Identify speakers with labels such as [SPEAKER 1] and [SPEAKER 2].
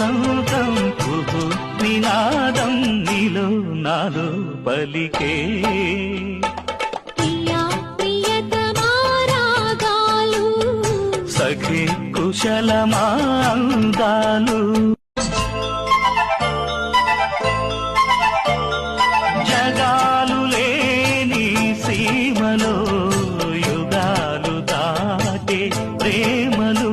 [SPEAKER 1] వసంతం కుహు నినాదం నీలో నాలో పలికే సఖి కుశలమాందాలు జగాలు లేని సీమలో యుగాలు దాటే ప్రేమలు